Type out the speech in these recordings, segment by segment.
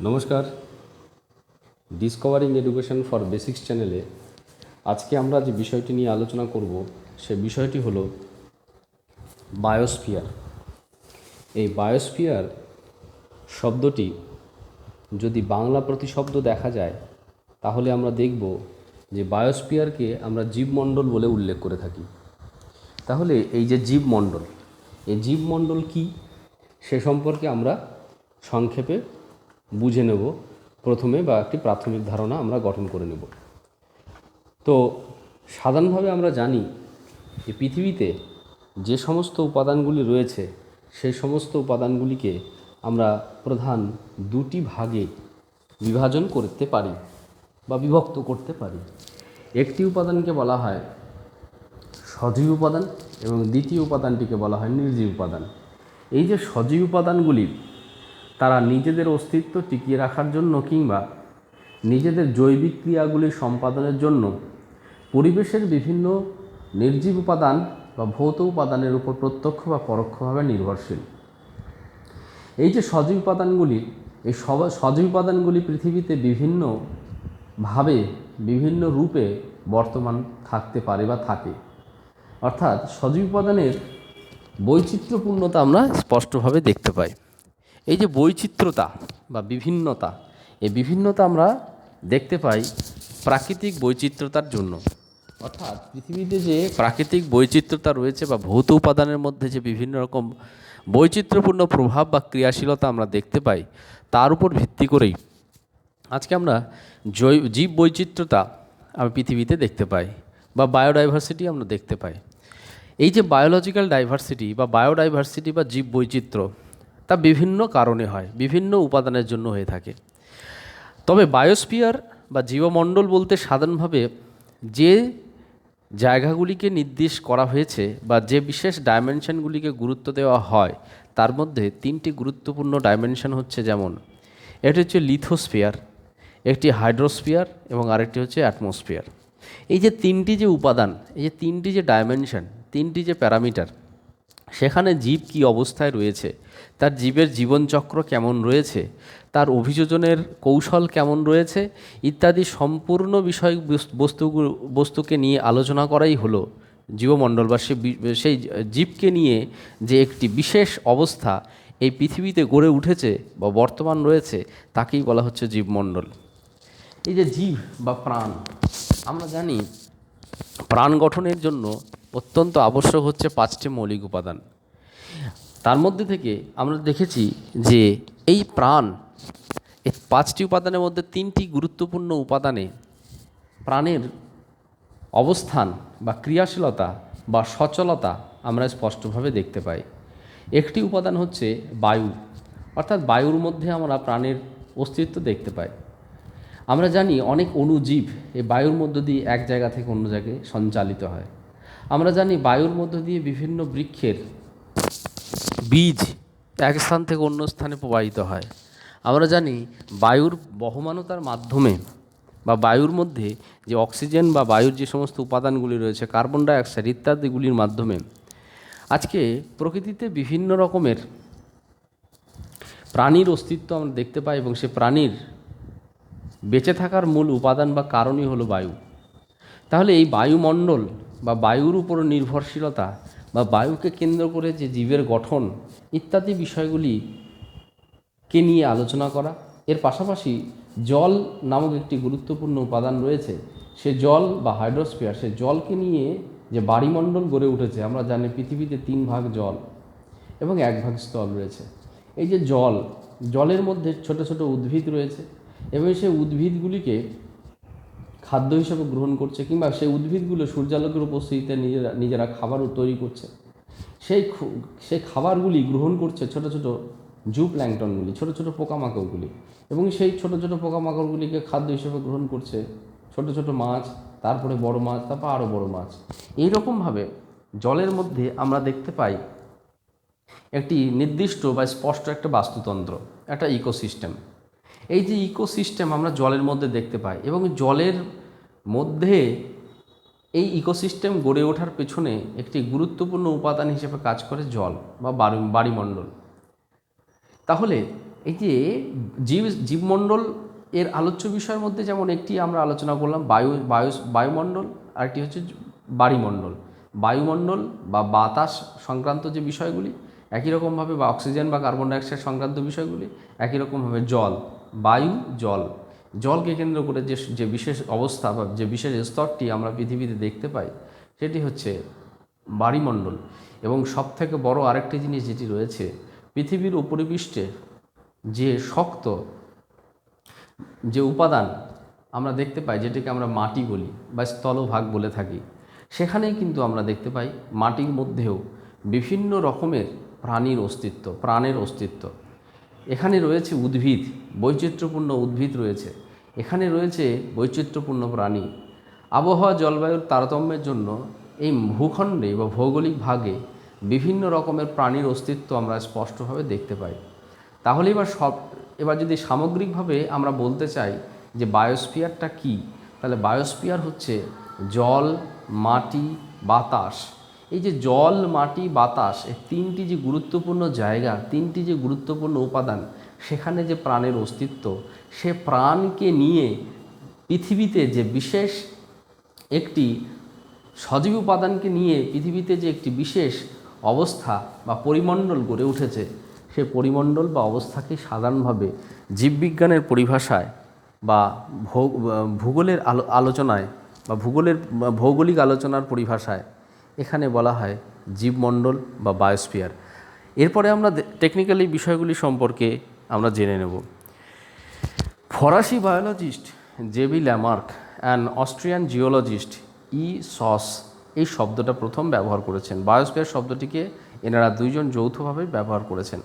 নমস্কার, discovering education for basics চ্যানেলে আজকে আমরা যে বিষয়টি নিয়ে আলোচনা করব সে বিষয়টি হলো বায়োস্ফিয়ার। এই বায়োস্ফিয়ার শব্দটি যদি বাংলা প্রতিশব্দ দেখা যায় তাহলে আমরা দেখব যে বায়োস্ফিয়ারকে আমরা জীবমণ্ডল বলে উল্লেখ করে থাকি। তাহলে এই যে জীবমণ্ডল, এই জীবমণ্ডল কী সে সম্পর্কে আমরা সংক্ষেপে বুঝে নেব প্রথমে, বা একটি প্রাথমিক ধারণা আমরা গঠন করে নেব। তো সাধারণভাবে আমরা জানি যে পৃথিবীতে যে সমস্ত উপাদানগুলি রয়েছে সেই সমস্ত উপাদানগুলিকে আমরা প্রধান দুটি ভাগে বিভাজন করতে পারি বা বিভক্ত করতে পারি। একটি উপাদানকে বলা হয় সজীব উপাদান এবং দ্বিতীয় উপাদানটিকে বলা হয় নির্জীব উপাদান। এই যে সজীব উপাদানগুলি তারা নিজেদের অস্তিত্ব টিকিয়ে রাখার জন্য কিংবা নিজেদের জৈবিক ক্রিয়াগুলি সম্পাদনের জন্য পরিবেশের বিভিন্ন নির্জীব উপাদান বা ভৌত উপাদানের উপর প্রত্যক্ষ বা পরোক্ষভাবে নির্ভরশীল। এই যে সজীব উপাদানগুলি, এই সজীব উপাদানগুলি পৃথিবীতে বিভিন্নভাবে বিভিন্ন রূপে বর্তমান থাকতে পারে বা থাকে। অর্থাৎ সজীব উপাদানের বৈচিত্র্যপূর্ণতা আমরা স্পষ্টভাবে দেখতে পাই। এই যে বৈচিত্র্যতা বা বিভিন্নতা, এই বিভিন্নতা আমরা দেখতে পাই প্রাকৃতিক বৈচিত্র্যতার জন্য। অর্থাৎ পৃথিবীতে যে প্রাকৃতিক বৈচিত্র্যতা রয়েছে বা ভৌত উপাদানের মধ্যে যে বিভিন্ন রকম বৈচিত্র্যপূর্ণ প্রভাব বা ক্রিয়াশীলতা আমরা দেখতে পাই, তার উপর ভিত্তি করেই আজকে আমরা জীব বৈচিত্র্যতা আমরা পৃথিবীতে দেখতে পাই বা বায়োডাইভার্সিটি আমরা দেখতে পাই। এই যে বায়োলজিক্যাল ডাইভার্সিটি বা বায়োডাইভার্সিটি বা জীব বৈচিত্র্য, তা বিভিন্ন কারণে হয়, বিভিন্ন উপাদানের জন্য হয়ে থাকে। তবে বায়োস্ফিয়ার বা জীবমণ্ডল বলতে সাধারণভাবে যে জায়গাগুলিকে নির্দেশ করা হয়েছে বা যে বিশেষ ডাইমেনশনগুলিকে গুরুত্ব দেওয়া হয়, তার মধ্যে তিনটি গুরুত্বপূর্ণ ডাইমেনশন হচ্ছে, যেমন এটি হচ্ছে লিথোস্ফিয়ার, একটি হাইড্রোস্ফিয়ার এবং আরেকটি হচ্ছে অ্যাটমসফিয়ার। এই যে তিনটি যে উপাদান, এই যে তিনটি যে ডাইমেনশন, তিনটি যে প্যারামিটার, সেখানে জীব কী অবস্থায় রয়েছে, তার জীবের জীবনচক্র কেমন রয়েছে, তার অভিযোজনের কৌশল কেমন রয়েছে ইত্যাদি সম্পূর্ণ বিষয় বস্তুকে নিয়ে আলোচনা করাই হলো জীবমণ্ডল বা সেই জীবকে নিয়ে যে একটি বিশেষ অবস্থা এই পৃথিবীতে গড়ে উঠেছে বা বর্তমান রয়েছে, তাকেই বলা হচ্ছে জীবমণ্ডল। এই যে জীব বা প্রাণ, আমরা জানি প্রাণ গঠনের জন্য অত্যন্ত আবশ্যক হচ্ছে 5টি মৌলিক উপাদান। তার মধ্যে থেকে আমরা দেখেছি যে এই প্রাণ, এই 5টি উপাদানের মধ্যে 3টি গুরুত্বপূর্ণ উপাদানে প্রাণের অবস্থান বা ক্রিয়াশীলতা বা সচলতা আমরা স্পষ্টভাবে দেখতে পাই। একটি উপাদান হচ্ছে বায়ু, অর্থাৎ বায়ুর মধ্যে আমরা প্রাণের অস্তিত্ব দেখতে পাই। আমরা জানি অনেক অণুজীব এই বায়ুর মধ্য দিয়ে এক জায়গা থেকে অন্য জায়গায় সঞ্চালিত হয়। আমরা জানি বায়ুর মধ্য দিয়ে বিভিন্ন বৃক্ষের বীজ এক স্থান থেকে অন্য স্থানে প্রবাহিত হয়। আমরা জানি বায়ুর বহমানতার মাধ্যমে বা বায়ুর মধ্যে যে অক্সিজেন বা বায়ুর যে সমস্ত উপাদানগুলি রয়েছে, কার্বন ডাইঅক্সাইড ইত্যাদিগুলির মাধ্যমে আজকে প্রকৃতিতে বিভিন্ন রকমের প্রাণীর অস্তিত্ব আমরা দেখতে পাই, এবং সে প্রাণীর বেঁচে থাকার মূল উপাদান বা কারণই হলো বায়ু। তাহলে এই বায়ুমণ্ডল বা বায়ুর উপর নির্ভরশীলতা বা বায়ুকে কেন্দ্র করে যে জীবের গঠন ইত্যাদি বিষয়গুলিকে নিয়ে আলোচনা করা, এর পাশাপাশি জল নামক একটি গুরুত্বপূর্ণ উপাদান রয়েছে, সে জল বা হাইড্রোস্ফিয়ার, সে জলকে নিয়ে যে বায়ুমণ্ডল গড়ে উঠেছে। আমরা জানি পৃথিবীতে 3 ভাগ জল এবং 1 ভাগ স্থল রয়েছে। এই যে জলের মধ্যে ছোট ছোট উদ্ভিদ রয়েছে এবং সেই উদ্ভিদগুলিকে খাদ্য হিসেবে গ্রহণ করছে, কিংবা সেই উদ্ভিদগুলো সূর্যালোকের উপস্থিতিতে নিজেরা খাবার তৈরি করছে। সেই খাবারগুলি গ্রহণ করছে ছোট ছোট জুপ্ল্যাঙ্কটনগুলি, ছোট ছোট পোকামাকড়গুলি, এবং সেই ছোট ছোট পোকামাকড়গুলিকে খাদ্য হিসেবে গ্রহণ করছে ছোট ছোট মাছ, তারপরে বড় মাছ, তারপর আরও বড় মাছ। এইরকমভাবে জলের মধ্যে আমরা দেখতে পাই একটি নির্দিষ্ট বা স্পষ্ট একটা বাস্তুতন্ত্র, একটা ইকোসিস্টেম। এই যে ইকোসিস্টেম আমরা জলের মধ্যে দেখতে পাই, এবং জলের মধ্যে এই ইকোসিস্টেম গড়ে ওঠার পেছনে একটি গুরুত্বপূর্ণ উপাদান হিসেবে কাজ করে জল বা বায়ুমণ্ডল। তাহলে এই যে জীবমণ্ডল এর আলোচ্য বিষয়ের মধ্যে যেমন একটি আমরা আলোচনা করলাম বায়ুমণ্ডল, আরেকটি হচ্ছে বায়ুমণ্ডল। বায়ুমণ্ডল বা বাতাস সংক্রান্ত যে বিষয়গুলি একই রকমভাবে, বা অক্সিজেন বা কার্বন ডাইঅক্সাইড সংক্রান্ত বিষয়গুলি একই রকমভাবে জল, বায়ু, জলকে কেন্দ্র করে যে বিশেষ অবস্থা বা যে বিশেষ স্তরটি আমরা পৃথিবীতে দেখতে পাই সেটি হচ্ছে বায়ুমণ্ডল। এবং সবথেকে বড় আরেকটি জিনিস যেটি রয়েছে, পৃথিবীর উপরিপৃষ্ঠে যে শক্ত যে উপাদান আমরা দেখতে পাই, যেটিকে আমরা মাটি বলি বা স্থলভাগ বলে থাকি, সেখানেই কিন্তু আমরা দেখতে পাই মাটির মধ্যেও বিভিন্ন রকমের প্রাণের অস্তিত্ব। এখানে রয়েছে উদ্ভিদ, বৈচিত্র্যপূর্ণ উদ্ভিদ রয়েছে, এখানে রয়েছে বৈচিত্র্যপূর্ণ প্রাণী। আবহাওয়া জলবায়ুর তারতম্যের জন্য এই ভূখণ্ডে বা ভৌগোলিক ভাগে বিভিন্ন রকমের প্রাণীর অস্তিত্ব আমরা স্পষ্টভাবে দেখতে পাই। তাহলে এবার যদি সামগ্রিকভাবে আমরা বলতে চাই যে বায়োস্ফিয়ারটা কী, তাহলে বায়োস্ফিয়ার হচ্ছে জল, মাটি, বাতাস। এই যে জল, মাটি, বাতাস, এই তিনটি যে গুরুত্বপূর্ণ জায়গা, তিনটি যে গুরুত্বপূর্ণ উপাদান, সেখানে যে প্রাণের অস্তিত্ব, সে প্রাণকে নিয়ে পৃথিবীতে যে বিশেষ একটি সজীব উপাদানকে নিয়ে পৃথিবীতে যে একটি বিশেষ অবস্থা বা পরিমণ্ডল গড়ে উঠেছে, সে পরিমণ্ডল বা অবস্থাকে সাধারণভাবে জীববিজ্ঞানের পরিভাষায় বা ভূগোলের আলোচনায় বা ভৌগোলিক আলোচনার পরিভাষায় এখানে বলা হয় জীবমণ্ডল বা বায়োস্ফিয়ার। এরপরে আমরা টেকনিক্যালি বিষয়গুলি সম্পর্কে আমরা জেনে নেব। ফরাসি biologist JB Lamarck and Austrian geologist sauce এই শব্দটা প্রথম ব্যবহার করেছেন। বায়োস্ফিয়ার শব্দটিকে এনারা দুইজন যৌথভাবে ব্যবহার করেছেন।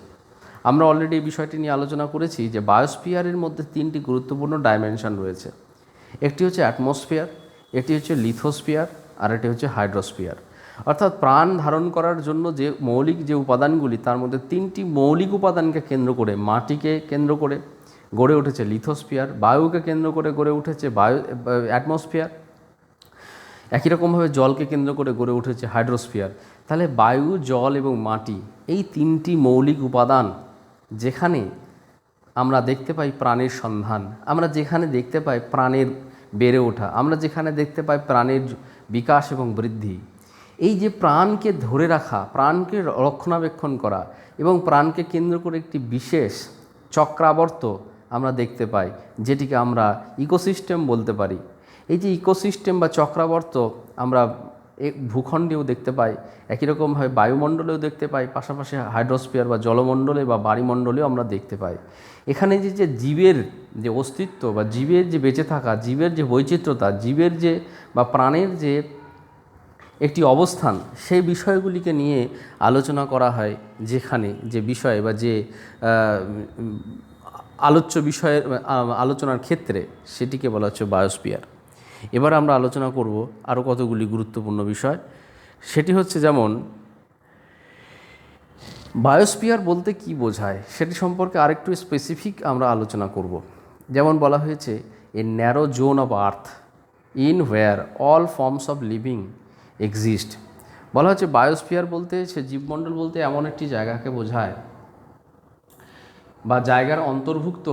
আমরা অলরেডি এই বিষয়টি নিয়ে আলোচনা করেছি যে বায়োস্ফিয়ারের মধ্যে তিনটি গুরুত্বপূর্ণ ডাইমেনশন রয়েছে। একটি হচ্ছে অ্যাটমসফিয়ার, একটি হচ্ছে লিথোস্ফিয়ার, আর একটি হচ্ছে হাইড্রোস্ফিয়ার। অর্থাৎ প্রাণ ধারণ করার জন্য যে মৌলিক যে উপাদানগুলি, তার মধ্যে তিনটি মৌলিক উপাদানকে কেন্দ্র করে, মাটিকে কেন্দ্র করে গড়ে উঠেছে লিথোস্ফিয়ার, বায়ুকে কেন্দ্র করে গড়ে উঠেছে অ্যাটমসফিয়ার, একই রকমভাবে জলকে কেন্দ্র করে গড়ে উঠেছে হাইড্রোস্ফিয়ার। তাহলে বায়ু, জল এবং মাটি এই তিনটি মৌলিক উপাদান যেখানে আমরা দেখতে পাই প্রাণের সন্ধান, আমরা যেখানে দেখতে পাই প্রাণের বেড়ে ওঠা, আমরা যেখানে দেখতে পাই প্রাণের বিকাশ এবং বৃদ্ধি, এই যে প্রাণকে ধরে রাখা, প্রাণকে রক্ষণাবেক্ষণ করা এবং প্রাণকে কেন্দ্র করে একটি বিশেষ চক্রাবর্ত আমরা দেখতে পাই, যেটিকে আমরা ইকোসিস্টেম বলতে পারি। এই যে ইকোসিস্টেম বা চক্রাবর্ত আমরা ভূখণ্ডেও দেখতে পাই, একই রকমভাবে বায়ুমণ্ডলেও দেখতে পাই, পাশাপাশি হাইড্রোস্ফিয়ার বা জলমণ্ডলে বা বায়ুমণ্ডলেও আমরা দেখতে পাই। এখানে যে জীবের যে অস্তিত্ব বা জীবের যে বেঁচে থাকা, জীবের যে বৈচিত্র্যতা, জীবের যে বা প্রাণের যে একটি অবস্থান, সেই বিষয়গুলিকে নিয়ে আলোচনা করা হয়। যেখানে যে বিষয় বা যে আলোচ্য বিষয়ের আলোচনার ক্ষেত্রে সেটিকে বলা হচ্ছে বায়োস্ফিয়ার। এবার আমরা আলোচনা করব আরও কতগুলি গুরুত্বপূর্ণ বিষয়। সেটি হচ্ছে যেমন বায়োস্ফিয়ার বলতে কি বোঝায় সেটি সম্পর্কে আরেকটু স্পেসিফিক আমরা আলোচনা করব। যেমন বলা হয়েছে এ narrow zone of earth in where all forms of living exist. বলা হচ্ছে বায়োস্ফিয়ার বলতে, সে জীবমণ্ডল বলতে এমন একটি জায়গাকে বোঝায় বা জায়গার অন্তর্ভুক্ত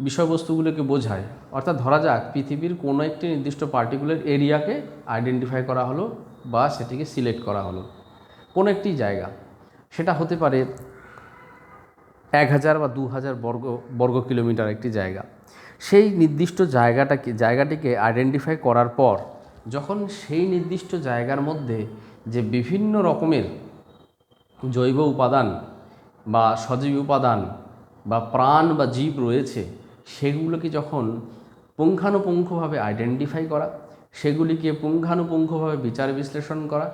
বিষয়বস্তুগুলোকে বোঝায়। অর্থাৎ ধরা যাক পৃথিবীর কোনো একটি নির্দিষ্ট পার্টিকুলার এরিয়াকে আইডেন্টিফাই করা হলো বা সেটিকে সিলেক্ট করা হলো, কোনো একটি জায়গা, সেটা হতে পারে 1000 বা 2000 বর্গ কিলোমিটার একটি জায়গা। সেই নির্দিষ্ট জায়গাটিকে আইডেন্টিফাই করার পর যখন সেই নির্দিষ্ট জায়গার মধ্যে যে বিভিন্ন রকমের জৈব উপাদান বা সজীব উপাদান বা প্রাণ বা জীব রয়েছে, সেগুলোকে যখন পুঙ্খানুপুঙ্খভাবে আইডেন্টিফাই করা, সেগুলিকে পুঙ্খানুপুঙ্খভাবে বিচার বিশ্লেষণ করা,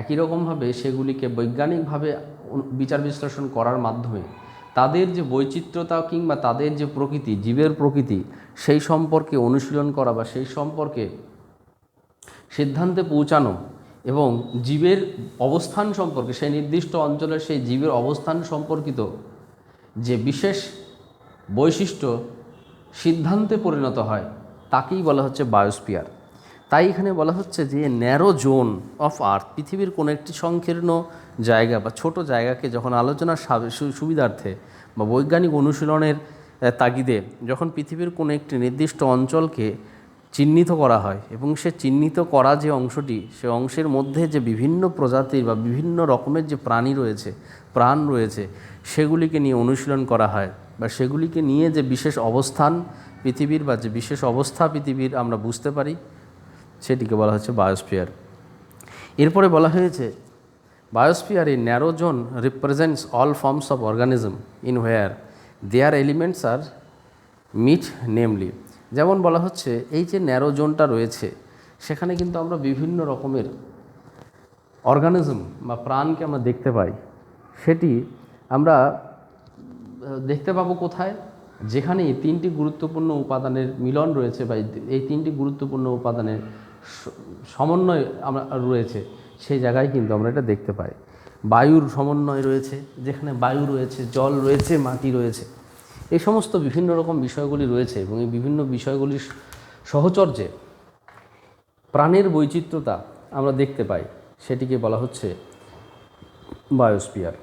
একই রকমভাবে সেগুলিকে বৈজ্ঞানিকভাবে বিচার বিশ্লেষণ করার মাধ্যমে তাদের যে বৈচিত্র্যতা কিংবা তাদের যে প্রকৃতি, জীবের প্রকৃতি, সেই সম্পর্কে অনুশীলন করা বা সেই সম্পর্কে সিদ্ধান্তে পৌঁছানো এবং জীবের অবস্থান সম্পর্কে, সেই নির্দিষ্ট অঞ্চলের সেই জীবের অবস্থান সম্পর্কিত যে বিশেষ বৈশিষ্ট্য সিদ্ধান্তে পরিণত হয়, তাকেই বলা হচ্ছে বায়োস্ফিয়ার। তাই এখানে বলা হচ্ছে যে ন্যারো জোন অফ আর্থ, পৃথিবীর কোনো একটি সংকীর্ণ জায়গা বা ছোট জায়গাকে যখন আলোচনার সুবিধার্থে বা বৈজ্ঞানিক অনুশীলনের তাগিদে যখন পৃথিবীর কোনো একটি নির্দিষ্ট অঞ্চলকে চিহ্নিত করা হয় এবং সে চিহ্নিত করা যে অংশটি, সে অংশের মধ্যে যে বিভিন্ন প্রজাতির বা বিভিন্ন রকমের যে প্রাণী রয়েছে, প্রাণ রয়েছে, সেগুলিকে নিয়ে অনুশীলন করা হয় বা সেগুলিকে নিয়ে যে বিশেষ অবস্থান পৃথিবীর বা যে বিশেষ অবস্থা পৃথিবীর আমরা বুঝতে পারি, সেটিকে বলা হচ্ছে বায়োস্ফিয়ার। এরপরে বলা হয়েছে biosphere a narrow zone represents all forms of organism in where their elements are meet namely. যেমন বলা হচ্ছে এই যে ন্যারো জোনটা রয়েছে সেখানে কিন্তু আমরা বিভিন্ন রকমের অর্গানিজম বা প্রাণকে আমরা দেখতে পাই। সেটি আমরা দেখতে পাবো কোথায়? যেখানে এই তিনটি গুরুত্বপূর্ণ উপাদানের মিলন রয়েছে বা এই তিনটি গুরুত্বপূর্ণ উপাদানের সমন্বয় আমরা রয়েছে, সেই জায়গায় কিন্তু আমরা এটা দেখতে পাই। বায়ুর সমন্বয় রয়েছে, যেখানে বায়ু রয়েছে, জল রয়েছে, মাটি রয়েছে, এই সমস্ত বিভিন্ন রকম বিষয়গুলি রয়েছে এবং এই বিভিন্ন বিষয়গুলির সহচর্যে প্রাণের বৈচিত্র্যতা আমরা দেখতে পাই, সেটিকে বলা হচ্ছে বায়োস্ফিয়ার।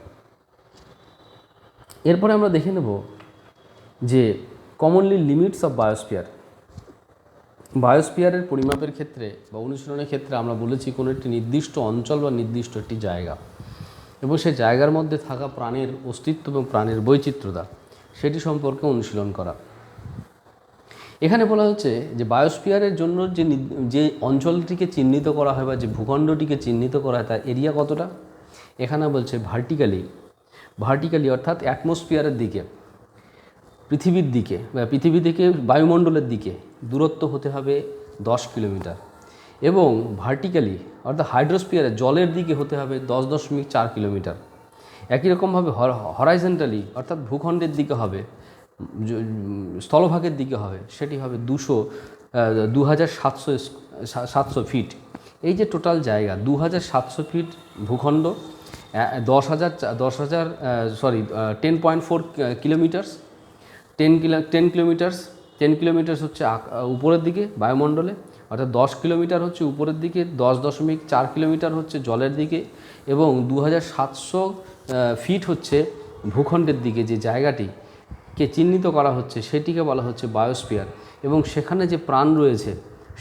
এরপরে আমরা দেখে নেব যে কমনলি লিমিটস অফ বায়োস্ফিয়ার। বায়োস্ফিয়ারের পরিমাপের ক্ষেত্রে বা অনুশীলনের ক্ষেত্রে আমরা বলেছি কোনো একটি নির্দিষ্ট অঞ্চল বা নির্দিষ্ট একটি জায়গা এবং সেই জায়গার মধ্যে থাকা প্রাণের অস্তিত্ব এবং প্রাণের বৈচিত্র্যতা, সেটি সম্পর্কে অনুশীলন করা। এখানে বলা হচ্ছে যে বায়োস্ফিয়ারের জন্য যে অঞ্চলটিকে চিহ্নিত করা হয় বা যে ভূখণ্ডটিকে চিহ্নিত করা হয় তার এরিয়া কতটা। এখানে বলছে ভার্টিক্যালি অর্থাৎ অ্যাটমসফিয়ারের দিকে, পৃথিবীর দিকে বা পৃথিবী থেকে বায়ুমণ্ডলের দিকে দূরত্ব হতে হবে 10 কিলোমিটার এবং ভার্টিক্যালি অর্থাৎ হাইড্রোস্ফিয়ারে জলের দিকে হতে হবে 10.4 কিলোমিটার। একই রকমভাবে হরাইজন্টালি অর্থাৎ ভূখণ্ডের দিকে হবে, স্থলভাগের দিকে হবে, সেটি হবে 2700 ফিট। এই যে টোটাল জায়গা 2700 ফিট ভূখণ্ড, 10.4 কিলোমিটার্স, 10 কিলোমিটার্স হচ্ছে উপরের দিকে বায়ুমণ্ডলে, অর্থাৎ 10 কিলোমিটার হচ্ছে উপরের দিকে, 10.4 কিলোমিটার হচ্ছে জলের দিকে এবং 2700 ফিট হচ্ছে ভূখণ্ডের দিকে। যে জায়গাটিকে চিহ্নিত করা হচ্ছে সেটিকে বলা হচ্ছে বায়োস্ফিয়ার এবং সেখানে যে প্রাণ রয়েছে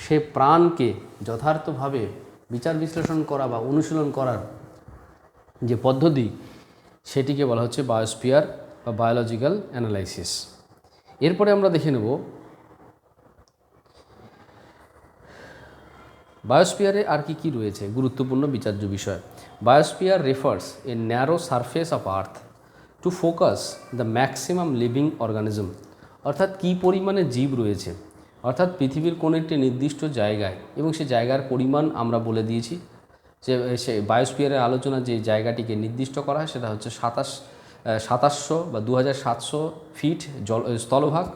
সে প্রাণকে যথার্থভাবে বিচার বিশ্লেষণ করা বা অনুশীলন করার যে পদ্ধতি, সেটিকে বলা হচ্ছে বায়োস্ফিয়ার বা বায়োলজিক্যাল অ্যানালাইসিস। এরপরে আমরা দেখে নেব বায়োস্ফিয়ারে আর কি রয়েছে গুরুত্বপূর্ণ বিচার্য বিষয়। Biosphere refers A narrow surface of earth to focus the maximum living organism. অর্থাৎ কী পরিমাণে জীব রয়েছে, অর্থাৎ পৃথিবীর কোনো একটি নির্দিষ্ট জায়গায় এবং সে জায়গার পরিমাণ আমরা বলে দিয়েছি যে সে বায়োস্ফিয়ারের আলোচনা যে জায়গাটিকে নির্দিষ্ট করা হয় সেটা হচ্ছে 2700 বা 2700 ফিট স্থলভাগ,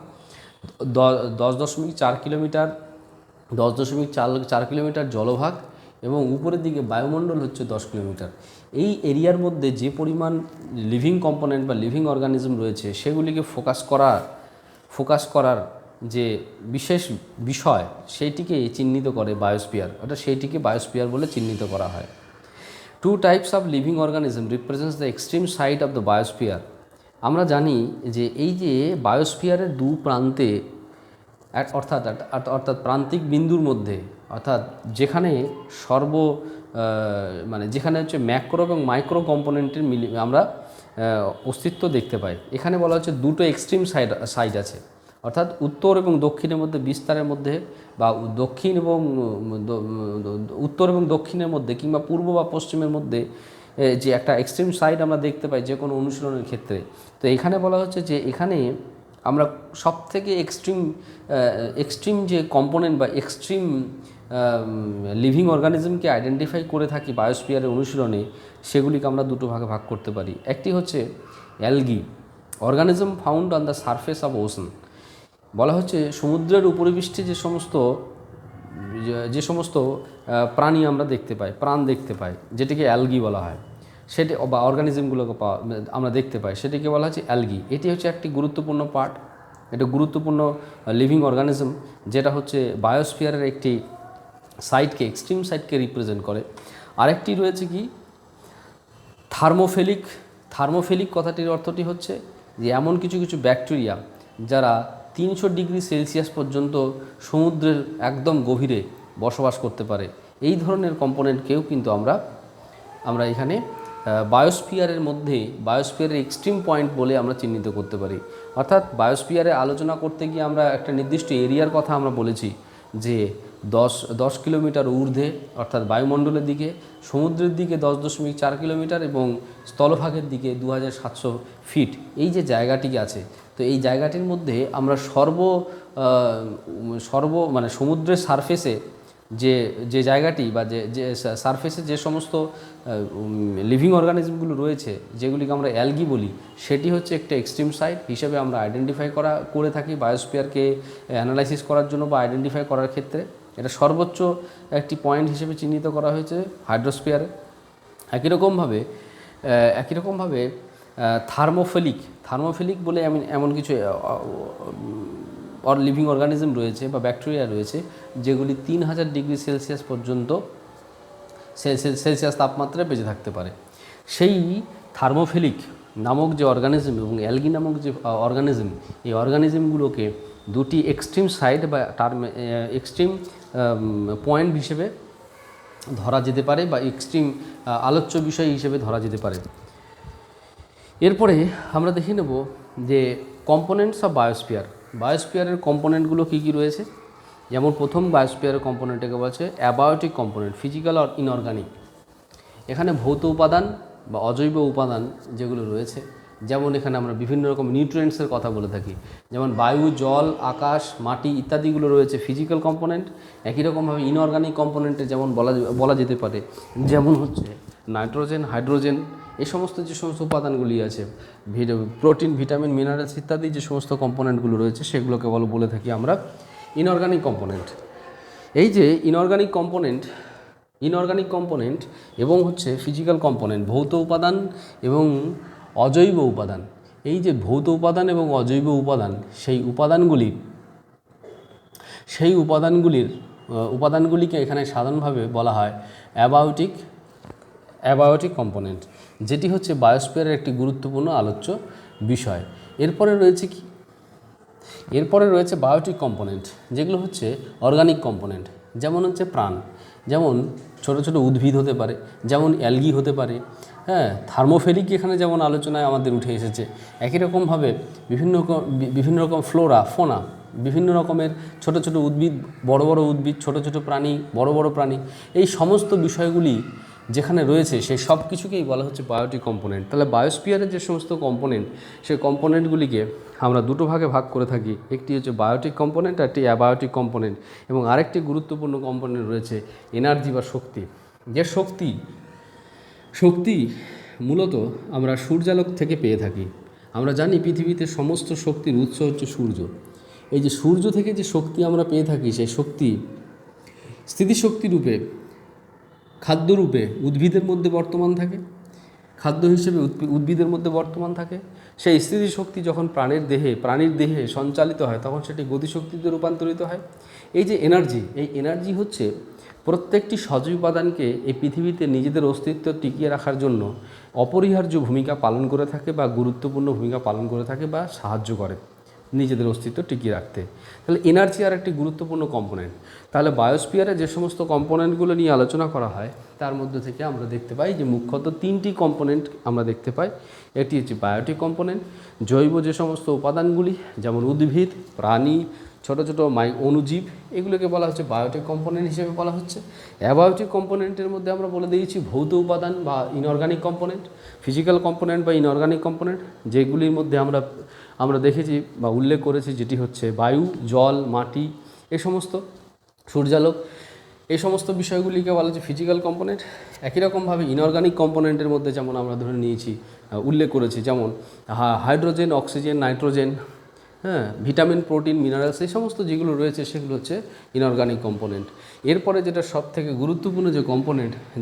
10.4 কিলোমিটার 10.4 কিলোমিটার জলভাগ এবং উপরের দিকে বায়ুমণ্ডল হচ্ছে 10 কিলোমিটার। এই এরিয়ার মধ্যে যে পরিমাণ লিভিং কম্পোনেন্ট বা লিভিং অর্গানিজম রয়েছে সেগুলিকে ফোকাস করার যে বিশেষ বিষয় সেইটিকে চিহ্নিত করে বায়োস্ফিয়ার, অর্থাৎ সেইটিকে বায়োস্ফিয়ার বলে চিহ্নিত করা হয়। 2 types of living organism represents the extreme side of the biosphere. আমরা জানি যে এই যে বায়োস্ফিয়ারের দু প্রান্তে অর্থাৎ প্রান্তিক বিন্দুর মধ্যে, অর্থাৎ যেখানে যেখানে হচ্ছে ম্যাক্রো এবং মাইক্রো কম্পোনেন্টের আমরা অস্তিত্ব দেখতে পাই। এখানে বলা হচ্ছে দুটো এক্সট্রিম সাইড আছে, অর্থাৎ উত্তর এবং দক্ষিণের মধ্যে বিস্তারের মধ্যে বা উত্তর এবং দক্ষিণের মধ্যে কিংবা পূর্ব বা পশ্চিমের মধ্যে যে একটা এক্সট্রিম সাইড আমরা দেখতে পাই যে কোনো অনুশীলনের ক্ষেত্রে। তো এখানে বলা হচ্ছে যে এখানে আমরা সবথেকে এক্সট্রিম যে কম্পোনেন্ট বা এক্সট্রিম লিভিং অর্গানিজমকে আইডেন্টিফাই করে থাকি বায়োস্ফিয়ারের অনুশীলনে, সেগুলিকে আমরা দুটো ভাগে ভাগ করতে পারি। একটি হচ্ছে algae, organism found on the surface of ocean. বলা হচ্ছে সমুদ্রের উপরিপৃষ্ঠে যে সমস্ত প্রাণী আমরা দেখতে পাই, প্রাণ দেখতে পাই, যেটিকে অ্যালগি বলা হয়, সেটি বা অর্গানিজমগুলোকে আমরা দেখতে পাই, সেটিকে বলা হচ্ছে অ্যালগি। এটি হচ্ছে একটি গুরুত্বপূর্ণ পার্ট, এটা গুরুত্বপূর্ণ লিভিং অর্গানিজম যেটা হচ্ছে বায়োস্ফিয়ারের একটি সাইডকে, এক্সট্রিম সাইডকে রিপ্রেজেন্ট করে। আরেকটি রয়েছে কি থার্মোফিলিক কথাটির অর্থটি হচ্ছে যে এমন কিছু কিছু ব্যাকটেরিয়া যারা 300 ডিগ্রি সেলসিয়াস পর্যন্ত সমুদ্রের একদম গভীরে বসবাস করতে পারে, এই ধরনের কম্পোনেন্টকেও কিন্তু আমরা এখানে বায়োস্ফিয়ারের মধ্যে বায়োস্ফিয়ারের এক্সট্রিম পয়েন্ট বলে আমরা চিহ্নিত করতে পারি। অর্থাৎ বায়োস্ফিয়ারে আলোচনা করতে গিয়ে আমরা একটা নির্দিষ্ট এরিয়ার কথা আমরা বলেছি যে 10 কিলোমিটার ঊর্ধ্বে অর্থাৎ বায়ুমণ্ডলের দিকে, সমুদ্রের দিকে 10.4 কিলোমিটার এবং স্থলভাগের দিকে 2700 ফিট, এই যে জায়গাটি আছে, তো এই জায়গাটির মধ্যে আমরা মানে সমুদ্রের সারফেসে যে জায়গাটি বা যে সারফেসে যে সমস্ত লিভিং অর্গানিজমগুলো রয়েছে, যেগুলিকে আমরা অ্যালগি বলি, সেটি হচ্ছে একটা এক্সট্রিম সাইট হিসেবে আমরা আইডেন্টিফাই করে থাকি বায়োস্ফিয়ারকে অ্যানালাইসিস করার জন্য বা আইডেন্টিফাই করার ক্ষেত্রে। এটা সর্বোচ্চ একটি পয়েন্ট হিসেবে চিহ্নিত করা হয়েছে হাইড্রোস্ফিয়ারে। একই রকমভাবে থার্মোফিলিক বলে এমন কিছু লিভিং অর্গানিজম রয়েছে বা ব্যাকটেরিয়া রয়েছে যেগুলি 3000 ডিগ্রি সেলসিয়াস পর্যন্ত সেলসিয়াস তাপমাত্রায় বেঁচে থাকতে পারে। সেই থার্মোফিলিক নামক যে অর্গানিজম এবং অ্যালগি নামক যে অর্গানিজম, এই অর্গানিজমগুলোকে দুটি এক্সট্রিম সাইড বা এক্সট্রিম পয়েন্ট হিসেবে ধরা যেতে পারে বা এক্সট্রিম আলোচ্য বিষয় হিসেবে ধরা যেতে পারে। এরপরে আমরা দেখে নেব যে কম্পোনেন্টস অফ বায়োস্ফিয়ারের কম্পোনেন্টগুলো কী কী রয়েছে। যেমন প্রথম বায়োস্ফিয়ারের কম্পোনেন্টটাকে বলছে অ্যাবায়োটিক কম্পোনেন্ট, ফিজিক্যাল আর ইনঅর্গানিক। এখানে ভৌত উপাদান বা অজৈব উপাদান যেগুলো রয়েছে, যেমন এখানে আমরা বিভিন্ন রকম নিউট্রিয়েন্টসের কথা বলে থাকি, যেমন বায়ু, জল, আকাশ, মাটি ইত্যাদিগুলো রয়েছে ফিজিক্যাল কম্পোনেন্ট। একই রকমভাবে ইনঅর্গানিক কম্পোনেন্টে যেমন বলা যেতে পারে, যেমন হচ্ছে নাইট্রোজেন, হাইড্রোজেন, এই সমস্ত যে সমস্ত উপাদানগুলি আছে, প্রোটিন, ভিটামিন, মিনারেলস ইত্যাদি যে সমস্ত কম্পোনেন্টগুলো রয়েছে, সেগুলোকে বলে থাকি আমরা ইনঅর্গানিক কম্পোনেন্ট। এই যে ইনঅর্গানিক কম্পোনেন্ট এবং হচ্ছে ফিজিক্যাল কম্পোনেন্ট, ভৌত উপাদান এবং অজৈব উপাদান, এই যে ভৌত উপাদান এবং অজৈব উপাদান, সেই উপাদানগুলিকে এখানে সাধারণভাবে বলা হয় অ্যাবায়োটিক কম্পোনেন্ট, যেটি হচ্ছে বায়োস্ফিয়ারের একটি গুরুত্বপূর্ণ আলোচ্য বিষয়। এরপরে রয়েছে বায়োটিক কম্পোনেন্ট, যেগুলো হচ্ছে অর্গানিক কম্পোনেন্ট। যেমন হচ্ছে প্রাণ, যেমন ছোটো ছোটো উদ্ভিদ হতে পারে, যেমন অ্যালগি হতে পারে, হ্যাঁ, থার্মোফিলিক এখানে যেমন আলোচনায় আমাদের উঠে এসেছে। একই রকমভাবে বিভিন্ন রকম ফ্লোরা, ফোনা, বিভিন্ন রকমের ছোট ছোট উদ্ভিদ, বড় বড় উদ্ভিদ, ছোট ছোট প্রাণী, বড় বড় প্রাণী, এই সমস্ত বিষয়গুলি যেখানে রয়েছে সেই সব কিছুকেই বলা হচ্ছে বায়োটিক কম্পোনেন্ট। তাহলে বায়োস্ফিয়ারের যে সমস্ত কম্পোনেন্ট, সেই কম্পোনেন্টগুলিকে আমরা দুটো ভাগে ভাগ করে থাকি, একটি হচ্ছে বায়োটিক কম্পোনেন্ট আর একটি অ্যাবায়োটিক কম্পোনেন্ট। এবং আরেকটি গুরুত্বপূর্ণ কম্পোনেন্ট রয়েছে এনার্জি বা শক্তি। যে শক্তি মূলত আমরা সূর্যালোক থেকে পেয়ে থাকি। আমরা জানি পৃথিবীতে সমস্ত শক্তির উৎস হচ্ছে সূর্য। এই যে সূর্য থেকে যে শক্তি আমরা পেয়ে থাকি, সেই শক্তি স্থিতিশক্তি রূপে, খাদ্য রূপে উদ্ভিদের মধ্যে বর্তমান থাকে, খাদ্য হিসেবে উদ্ভিদের মধ্যে বর্তমান থাকে। সেই স্থিতিশক্তি যখন প্রাণীর দেহে সঞ্চালিত হয়, তখন সেটি গতিশক্তিতে রূপান্তরিত হয়। এই যে এনার্জি হচ্ছে প্রত্যেকটি সজীব উপাদানকে এই পৃথিবীতে নিজেদের অস্তিত্ব টিকিয়ে রাখার জন্য অপরিহার্য ভূমিকা পালন করে থাকে বা গুরুত্বপূর্ণ ভূমিকা পালন করে থাকে বা সাহায্য করে নিজেদের অস্তিত্ব টিকিয়ে রাখতে। তাহলে এনার্জি আর একটি গুরুত্বপূর্ণ কম্পোনেন্ট। তাহলে বায়োস্ফিয়ারে যে সমস্ত কম্পোনেন্টগুলো নিয়ে আলোচনা করা হয়, তার মধ্যে থেকে আমরা দেখতে পাই যে মুখ্যত 3টি কম্পোনেন্ট আমরা দেখতে পাই। একটি হচ্ছে বায়োটিক কম্পোনেন্ট, জৈব যে সমস্ত উপাদানগুলি, যেমন উদ্ভিদ, প্রাণী, ছোটো ছোটো অণুজীব, এগুলোকে বলা হচ্ছে বায়োটিক কম্পোনেন্ট হিসেবে বলা হচ্ছে। অ্যাবায়োটিক কম্পোনেন্টের মধ্যে আমরা বলে দিয়েছি ভৌত উপাদান বা ইনঅর্গানিক কম্পোনেন্ট, ফিজিক্যাল কম্পোনেন্ট বা ইনঅর্গানিক কম্পোনেন্ট, যেগুলির মধ্যে আমরা দেখেছি বা উল্লেখ করেছি, যেটি হচ্ছে বায়ু, জল, মাটি, এই সমস্ত সূর্যালোক, এই সমস্ত বিষয়গুলিকে বলা হচ্ছে ফিজিক্যাল কম্পোনেন্ট। একই রকমভাবে ইনঅর্গানিক কম্পোনেন্টের মধ্যে যেমন আমরা ধরে নিয়েছি, উল্লেখ করেছি, যেমন হাইড্রোজেন, অক্সিজেন, নাইট্রোজেন, হ্যাঁ, ভিটামিন, প্রোটিন, মিনারেলস, এই সমস্ত যেগুলো রয়েছে সেগুলো হচ্ছে ইনঅর্গানিক কম্পোনেন্ট। এরপরে যেটা সবথেকে গুরুত্বপূর্ণ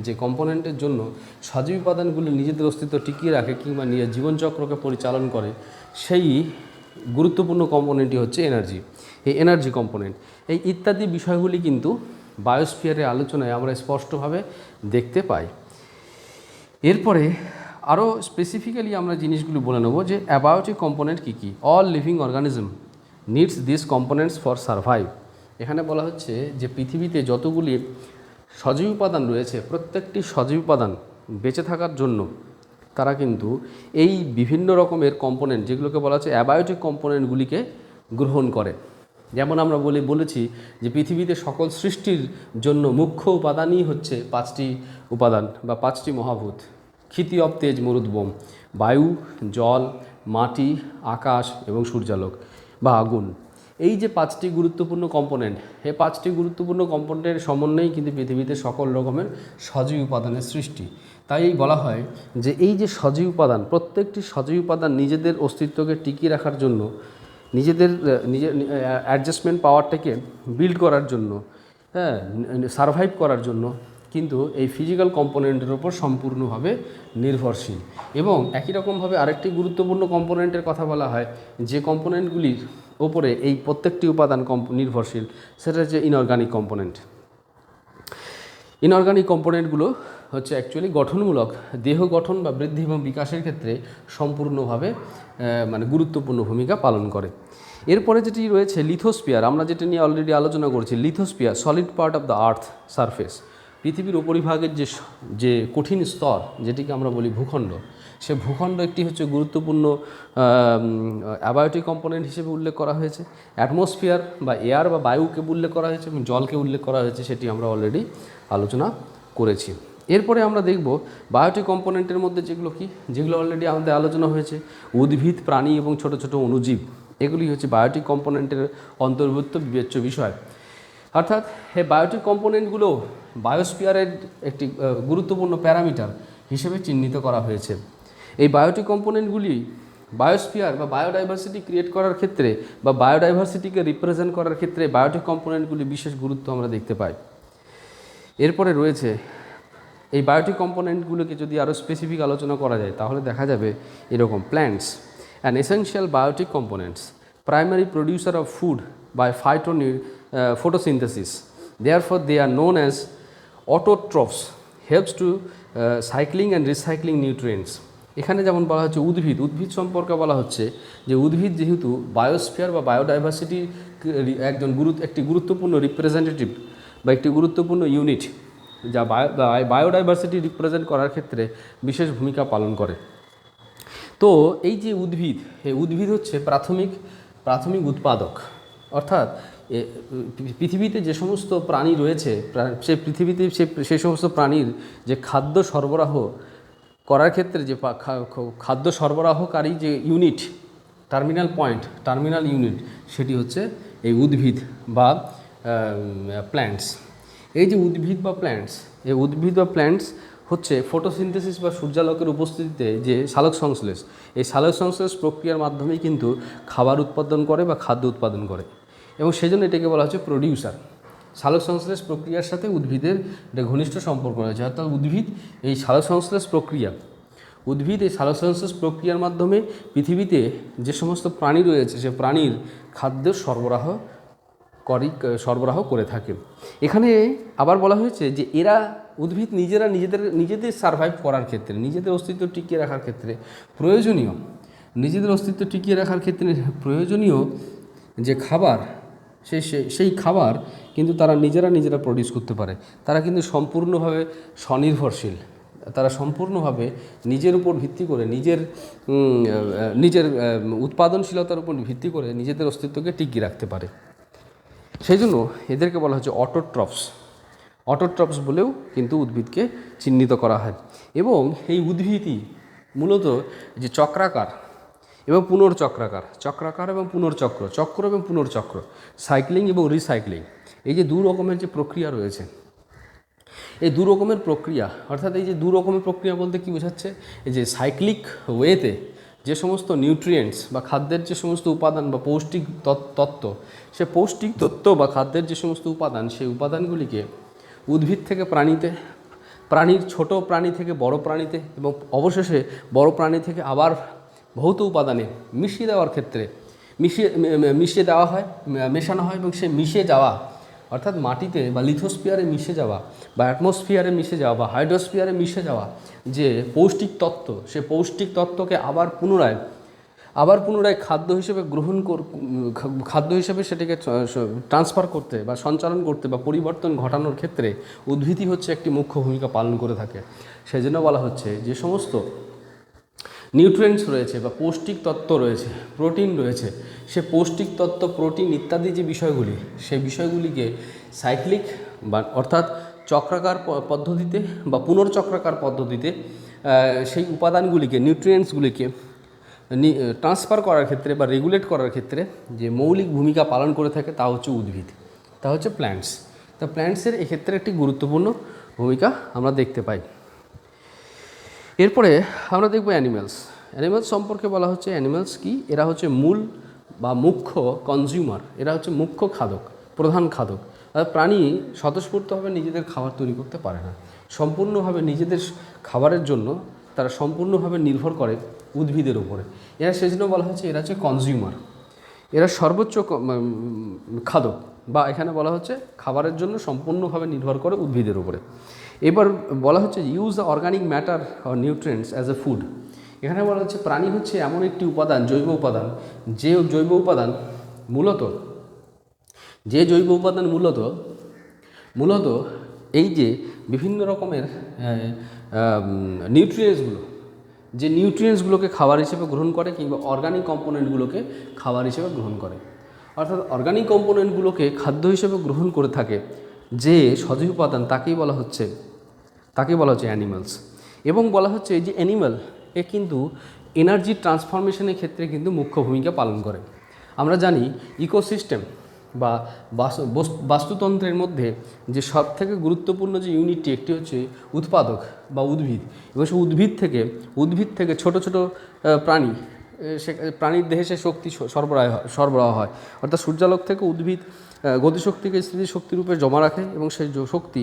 যে কম্পোনেন্টের জন্য সজীব উপাদানগুলো নিজেদের অস্তিত্ব টিকিয়ে রাখে কিংবা নিজের জীবনচক্রকে পরিচালন করে, সেই গুরুত্বপূর্ণ কম্পোনেন্টই হচ্ছে এনার্জি। এই এনার্জি কম্পোনেন্ট, এই ইত্যাদি বিষয়গুলি কিন্তু বায়োস্ফিয়ারের আলোচনায় আমরা স্পষ্টভাবে দেখতে পাই। এরপরে আরও স্পেসিফিক্যালি আমরা জিনিসগুলো বলে নেব যে অ্যাবায়োটিক কম্পোনেন্ট কী কী। All living organism needs this components for survive. এখানে বলা হচ্ছে যে পৃথিবীতে যতগুলি সজীব উপাদান রয়েছে প্রত্যেকটি সজীব উপাদান বেঁচে থাকার জন্য তারা কিন্তু এই বিভিন্ন রকমের কম্পোনেন্ট যেগুলোকে বলা হচ্ছে অ্যাবায়োটিক কম্পোনেন্টগুলিকে গ্রহণ করে। যেমন আমরা বলেছি যে পৃথিবীতে সকল সৃষ্টির জন্য মুখ্য উপাদানই হচ্ছে 5টি উপাদান বা 5টি মহাভূত। ক্ষিতি অব তেজ মরুদ্গম, বায়ু, জল, মাটি, আকাশ এবং সূর্যালোক বা আগুন। এই যে 5টি গুরুত্বপূর্ণ কম্পোনেন্ট, এই 5টি গুরুত্বপূর্ণ কম্পোনেন্টের সমন্বয়েই কিন্তু পৃথিবীতে সকল রকমের সজীব উপাদানের সৃষ্টি। তাই বলা হয় যে এই যে সজীব উপাদান, প্রত্যেকটি সজীব উপাদান নিজেদের অস্তিত্বকে টিকিয়ে রাখার জন্য, নিজেদের অ্যাডজাস্টমেন্ট পাওয়ারটাকে বিল্ড করার জন্য, হ্যাঁ, সারভাইভ করার জন্য কিন্তু এই ফিজিক্যাল কম্পোনেন্টের ওপর সম্পূর্ণভাবে নির্ভরশীল। এবং একই রকমভাবে আরেকটি গুরুত্বপূর্ণ কম্পোনেন্টের কথা বলা হয় যে কম্পোনেন্টগুলির ওপরে এই প্রত্যেকটি উপাদান নির্ভরশীল, সেটা হচ্ছে ইনঅর্গানিক কম্পোনেন্ট। ইনঅর্গানিক কম্পোনেন্টগুলো হচ্ছে অ্যাকচুয়ালি গঠনমূলক, দেহ গঠন বা বৃদ্ধি এবং বিকাশের ক্ষেত্রে সম্পূর্ণভাবে গুরুত্বপূর্ণ ভূমিকা পালন করে। এরপরে যেটি রয়েছে লিথোস্ফিয়ার, আমরা যেটা নিয়ে অলরেডি আলোচনা করেছি। Lithosphere solid part of the earth surface, পৃথিবীর উপরিভাগের যে কঠিন স্তর যেটিকে আমরা বলি ভূখণ্ড, সে ভূখণ্ড একটি হচ্ছে গুরুত্বপূর্ণ অ্যাবায়োটিক কম্পোনেন্ট হিসেবে উল্লেখ করা হয়েছে। অ্যাটমসফিয়ার বা এয়ার বা বায়ুকে উল্লেখ করা হয়েছে এবং জলকে উল্লেখ করা হয়েছে, সেটি আমরা অলরেডি আলোচনা করেছি। এরপরে আমরা দেখব বায়োটিক কম্পোনেন্টের মধ্যে যেগুলো অলরেডি আমাদের আলোচনা হয়েছে, উদ্ভিদ, প্রাণী এবং ছোট ছোট অণুজীব, এগুলি হচ্ছে বায়োটিক কম্পোনেন্টের অন্তর্ভুক্ত বিবেচ্য বিষয়। অর্থাৎ এই বায়োটিক কম্পোনেন্টগুলো বায়োস্ফিয়ারের একটি গুরুত্বপূর্ণ প্যারামিটার হিসেবে চিহ্নিত করা হয়েছে। এই বায়োটিক কম্পোনেন্টগুলি বায়োস্ফিয়ার বা বায়োডাইভার্সিটি ক্রিয়েট করার ক্ষেত্রে বা বায়োডাইভার্সিটিকে রিপ্রেজেন্ট করার ক্ষেত্রে বায়োটিক কম্পোনেন্টগুলি বিশেষ গুরুত্ব আমরা দেখতে পাই। এরপরে রয়েছে এই বায়োটিক কম্পোনেন্টগুলোকে যদি আরও স্পেসিফিক আলোচনা করা যায় তাহলে দেখা যাবে এরকম: plants an essential biotic components, primary producer of food by photosynthesis. Therefore, they are known as autotrophs, helps to cycling and recycling nutrients. এখানে যেমন বলা হচ্ছে উদ্ভিদ সম্পর্কে বলা হচ্ছে যে উদ্ভিদ যেহেতু বায়োস্ফিয়ার বা বায়োডাইভার্সিটি একটি গুরুত্বপূর্ণ রিপ্রেজেন্টেটিভ বা একটি গুরুত্বপূর্ণ ইউনিট, যা বায়োডাইভার্সিটি রিপ্রেজেন্ট করার ক্ষেত্রে বিশেষ ভূমিকা পালন করে। তো এই যে উদ্ভিদ হচ্ছে প্রাথমিক উৎপাদক। অর্থাৎ পৃথিবীতে যে সমস্ত প্রাণী রয়েছে সেই সমস্ত প্রাণীর যে খাদ্য সরবরাহ করার ক্ষেত্রে যে খাদ্য সরবরাহকারী যে ইউনিট, টার্মিনাল ইউনিট, সেটি হচ্ছে এই উদ্ভিদ বা প্ল্যান্টস। এই যে উদ্ভিদ বা প্ল্যান্টস হচ্ছে ফটোসিনথেসিস বা সূর্যালোকের উপস্থিতিতে যে সালোকসংশ্লেষ, এই সালোকসংশ্লেষ প্রক্রিয়ার মাধ্যমেই কিন্তু খাবার উৎপাদন করে বা খাদ্য উৎপাদন করে, এবং সেজন্য এটাকে বলা হচ্ছে প্রডিউসার। সালোকসংশ্লেষ প্রক্রিয়ার সাথে উদ্ভিদের একটা ঘনিষ্ঠ সম্পর্ক রয়েছে। অর্থাৎ উদ্ভিদ এই সালোকসংশ্লেষ প্রক্রিয়ার মাধ্যমে পৃথিবীতে যে সমস্ত প্রাণী রয়েছে সে প্রাণীর খাদ্য সরবরাহ করে থাকে। এখানে আবার বলা হয়েছে যে উদ্ভিদ নিজেদের সারভাইভ করার ক্ষেত্রে, নিজেদের অস্তিত্ব টিকিয়ে রাখার ক্ষেত্রে প্রয়োজনীয় যে খাবার, সেই খাবার কিন্তু তারা নিজেরা প্রডিউস করতে পারে। তারা কিন্তু সম্পূর্ণভাবে স্বনির্ভরশীল, তারা সম্পূর্ণভাবে নিজের উপর ভিত্তি করে, নিজের উৎপাদনশীলতার উপর ভিত্তি করে নিজেদের অস্তিত্বকে টিকিয়ে রাখতে পারে। সেই জন্য এদেরকে বলা হচ্ছে অটোট্রফস বলেও কিন্তু উদ্ভিদকে চিহ্নিত করা হয়। এবং এই উদ্ভিদই মূলত যে চক্রাকার এবং পুনর্চক্র, সাইক্লিং এবং রিসাইক্লিং, এই যে দু রকমের যে প্রক্রিয়া রয়েছে, এই দু রকমের প্রক্রিয়া, অর্থাৎ এই যে দু রকমের প্রক্রিয়া বলতে কী বোঝাচ্ছে, এই যে সাইক্লিক ওয়েতে যে সমস্ত নিউট্রিয়েন্টস বা খাদ্যের যে সমস্ত উপাদান বা পৌষ্টিক তত্ত্ব, সে পৌষ্টিক তত্ত্ব বা খাদ্যের যে সমস্ত উপাদান, সেই উপাদানগুলিকে উদ্ভিদ থেকে প্রাণীর ছোট প্রাণী থেকে বড় প্রাণীতে এবং অবশেষে বড় প্রাণী থেকে আবার ভৌত উপাদানে মিশিয়ে দেওয়ার ক্ষেত্রে মেশানো হয় এবং সেই মিশে যাওয়া অর্থাৎ মাটিতে বা লিথোস্ফিয়ারে মিশে যাওয়া বা অ্যাটমসফিয়ারে মিশে যাওয়া বা হাইড্রোস্ফিয়ারে মিশে যাওয়া যে পৌষ্টিক তত্ত্ব, সে পৌষ্টিক তত্ত্বকে আবার পুনরায় খাদ্য হিসেবে সেটাকে ট্রান্সফার করতে বা সঞ্চালন করতে বা পরিবর্তন ঘটানোর ক্ষেত্রে উদ্ভিদই হচ্ছে একটি মুখ্য ভূমিকা পালন করে থাকে। সেই জন্য বলা হচ্ছে যে সমস্ত নিউট্রিয়েন্টস রয়েছে বা পৌষ্টিক তত্ত্ব রয়েছে, প্রোটিন রয়েছে, সে পৌষ্টিক তত্ত্ব, প্রোটিন ইত্যাদি যে বিষয়গুলি, সেই বিষয়গুলিকে সাইক্লিক বা অর্থাৎ চক্রাকার পদ্ধতিতে বা পুনর্চক্রাকার পদ্ধতিতে সেই উপাদানগুলিকে, নিউট্রিয়েন্টসগুলিকে ট্রান্সফার করার ক্ষেত্রে বা রেগুলেট করার ক্ষেত্রে যে মৌলিক ভূমিকা পালন করে থাকে তা হচ্ছে উদ্ভিদ, তা হচ্ছে প্ল্যান্টস। তা প্ল্যান্টসের এক্ষেত্রে একটি গুরুত্বপূর্ণ ভূমিকা আমরা দেখতে পাই। এরপরে আমরা দেখব অ্যানিম্যালস সম্পর্কে বলা হচ্ছে অ্যানিম্যালস কি, এরা হচ্ছে মূল বা মুখ্য কনজিউমার, এরা হচ্ছে মুখ্য খাদক, প্রধান খাদক। প্রাণী স্বতঃস্ফূর্তভাবে নিজেদের খাবার তৈরি করতে পারে না, সম্পূর্ণভাবে নিজেদের খাবারের জন্য তারা সম্পূর্ণভাবে নির্ভর করে উদ্ভিদের উপরে। এরা সেজন্য বলা হচ্ছে এরা হচ্ছে কনজিউমার, এরা সর্বোচ্চ খাদক, বা এখানে বলা হচ্ছে খাবারের জন্য সম্পূর্ণভাবে নির্ভর করে উদ্ভিদের উপরে। এবার বলা হচ্ছে use the organic matter or nutrients as a food. এখানে বলা হচ্ছে প্রাণী হচ্ছে এমন একটি উপাদান, জৈব উপাদান, যে জৈব উপাদান মূলত এই যে বিভিন্ন রকমের নিউট্রিয়েন্টসগুলোকে খাবার হিসেবে গ্রহণ করে কিংবা অর্গানিক কম্পোনেন্টগুলোকে খাবার হিসেবে গ্রহণ করে। অর্থাৎ অর্গানিক কম্পোনেন্টগুলোকে খাদ্য হিসেবে গ্রহণ করে থাকে যে সজীব উপাদান, তাকেই বলা হচ্ছে অ্যানিমালস। এবং বলা হচ্ছে এই যে অ্যানিমাল, এ কিন্তু এনার্জি ট্রান্সফরমেশনের ক্ষেত্রে কিন্তু মুখ্য ভূমিকা পালন করে। আমরা জানি ইকোসিস্টেম বা বাস্তুতন্ত্রের মধ্যে যে সবথেকে গুরুত্বপূর্ণ যে ইউনিটটি, একটি হচ্ছে উৎপাদক বা উদ্ভিদ। এবং সেই উদ্ভিদ থেকে ছোট ছোট প্রাণীর দেহে সে শক্তি সরবরাহ হয়। অর্থাৎ সূর্যালোক থেকে উদ্ভিদ গতিশক্তিকে স্থিতিশক্তির রূপে জমা রাখে এবং সেই শক্তি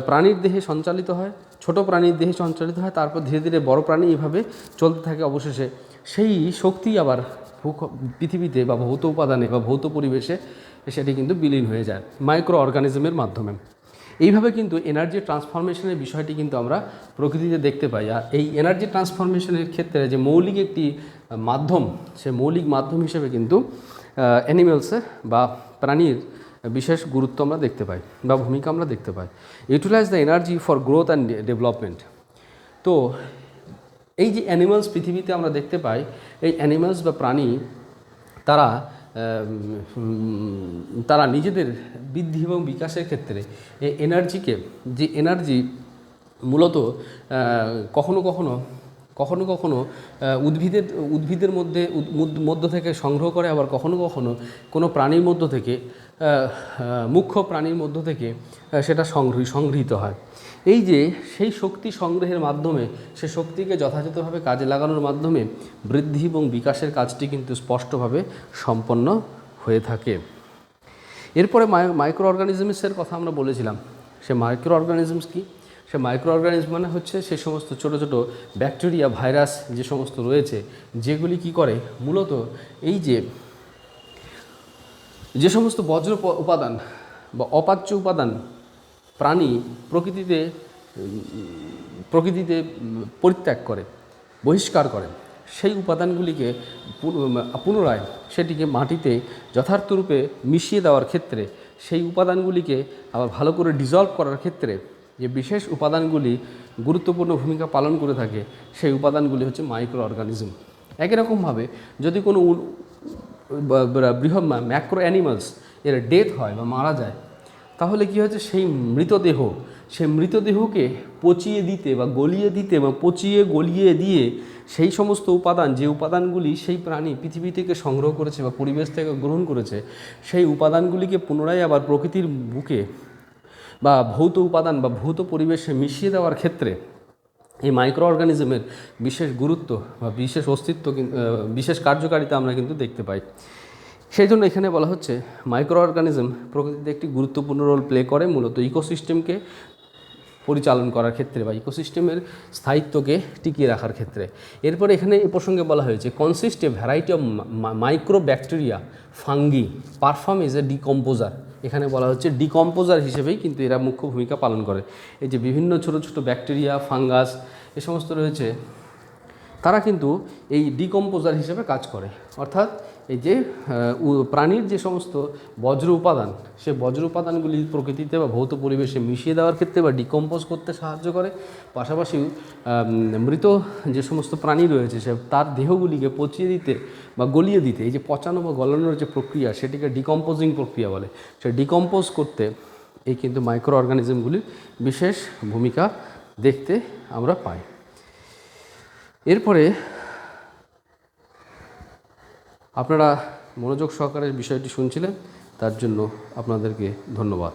প্রাণীর দেহে সঞ্চালিত হয়, ছোট প্রাণীর দেহে সঞ্চালিত হয়, তারপর ধীরে ধীরে বড় প্রাণী এভাবে চলতে থাকে। অবশেষে সেই শক্তি আবার পৃথিবীতে বা ভৌত উপাদানে বা ভৌত পরিবেশে সেটি কিন্তু বিলীন হয়ে যায় মাইক্রো অর্গানিজমের মাধ্যমে। এইভাবে কিন্তু এনার্জি ট্রান্সফরমেশনের বিষয়টি কিন্তু আমরা প্রকৃতিতে দেখতে পাই। আর এই এনার্জি ট্রান্সফরমেশনের ক্ষেত্রে যে মৌলিক একটি মাধ্যম, সে মৌলিক মাধ্যম হিসেবে কিন্তু অ্যানিমেলসের বা প্রাণীর বিশেষ গুরুত্ব আমরা দেখতে পাই বা ভূমিকা আমরা দেখতে পাই। Utilise the energy for growth and development. তো এই যে অ্যানিমালস পৃথিবীতে আমরা দেখতে পাই, এই অ্যানিমালস বা প্রাণী তারা নিজেদের বৃদ্ধি এবং বিকাশের ক্ষেত্রে এই এনার্জিকে, যে এনার্জি মূলত কখনো কখনো উদ্ভিদের মধ্য থেকে সংগ্রহ করে, আবার কখনো কোনো প্রাণীর মধ্য থেকে, মুখ্য প্রাণীর মধ্য থেকে সেটা সংগৃহীত হয়। এই যে সেই শক্তি সংগ্রহের মাধ্যমে, সে শক্তিকে যথাযথভাবে কাজে লাগানোর মাধ্যমে বৃদ্ধি এবং বিকাশের কাজটি কিন্তু স্পষ্টভাবে সম্পন্ন হয়ে থাকে। এরপরে মাইক্রো অর্গানিজমসের কথা আমরা বলেছিলাম। সে মাইক্রো অর্গানিজমস কি? সে মাইক্রো অর্গানিজম মানে হচ্ছে সে সমস্ত ছোটো ছোটো ব্যাকটেরিয়া, ভাইরাস যে সমস্ত রয়েছে, যেগুলি কি করে মূলত এই যে সমস্ত বজ্র উপাদান বা অপাচ্য উপাদান প্রাণী প্রকৃতিতে পরিত্যাগ করে, বহিষ্কার করে, সেই উপাদানগুলিকে পুনরায় সেটিকে মাটিতে যথার্থরূপে মিশিয়ে দেওয়ার ক্ষেত্রে, সেই উপাদানগুলিকে আবার ভালো করে ডিজলভ করার ক্ষেত্রে যে বিশেষ উপাদানগুলি গুরুত্বপূর্ণ ভূমিকা পালন করে থাকে, সেই উপাদানগুলি হচ্ছে মাইক্রো অর্গানিজম। একই রকমভাবে যদি কোনো বৃহৎ ম্যাক্রো অ্যানিমালস এর ডেথ হয় বা মারা যায়, তাহলে কী হচ্ছে সেই মৃতদেহকে পচিয়ে দিতে বা গলিয়ে দিতে বা গলিয়ে দিয়ে সেই সমস্ত উপাদান, যে উপাদানগুলি সেই প্রাণী পৃথিবী থেকে সংগ্রহ করেছে বা পরিবেশ থেকে গ্রহণ করেছে, সেই উপাদানগুলিকে পুনরায় আবার প্রকৃতির বুকে বা ভৌত উপাদান বা ভৌত পরিবেশে মিশিয়ে দেওয়ার ক্ষেত্রে এই মাইক্রো অর্গানিজমের বিশেষ গুরুত্ব বা বিশেষ অস্তিত্ব, বিশেষ কার্যকারিতা আমরা কিন্তু দেখতে পাই। সেই জন্য এখানে বলা হচ্ছে মাইক্রো অর্গানিজম প্রকৃতিতে একটি গুরুত্বপূর্ণ রোল প্লে করে মূলত ইকোসিস্টেমকে পরিচালন করার ক্ষেত্রে বা ইকোসিস্টেমের স্থায়িত্বকে টিকিয়ে রাখার ক্ষেত্রে। এরপরে এখানে এ প্রসঙ্গে বলা হয়েছে consist a variety of micro bacteria fungi perform as a decomposer. এখানে বলা হচ্ছে ডিকম্পোজার হিসেবেই কিন্তু এরা মুখ্য ভূমিকা পালন করে। এই যে বিভিন্ন ছোট ছোট ব্যাকটেরিয়া, ফাঙ্গাস এ সমস্ত রয়েছে, তারা কিন্তু এই ডিকম্পোজার হিসেবে কাজ করে। অর্থাৎ এই যে প্রাণীর যে সমস্ত বজ্র উপাদান, সে বজ্র উপাদানগুলি প্রকৃতিতে বা ভৌত পরিবেশে মিশিয়ে দেওয়ার ক্ষেত্রে বা ডিকম্পোজ করতে সাহায্য করে। পাশাপাশি মৃত যে সমস্ত প্রাণী রয়েছে সে তার দেহগুলিকে পচিয়ে দিতে বা গলিয়ে দিতে, এই যে পচানো বা গলানোর যে প্রক্রিয়া, সেটিকে ডিকম্পোজিং প্রক্রিয়া বলে। সে ডিকম্পোজ করতে এই কিন্তু মাইক্রো অর্গানিজমগুলির বিশেষ ভূমিকা দেখতে আমরা পাই। এরপরে আপনারা মনোযোগ সহকারে বিষয়টি শুনছিলেন, তার জন্য আপনাদেরকে ধন্যবাদ।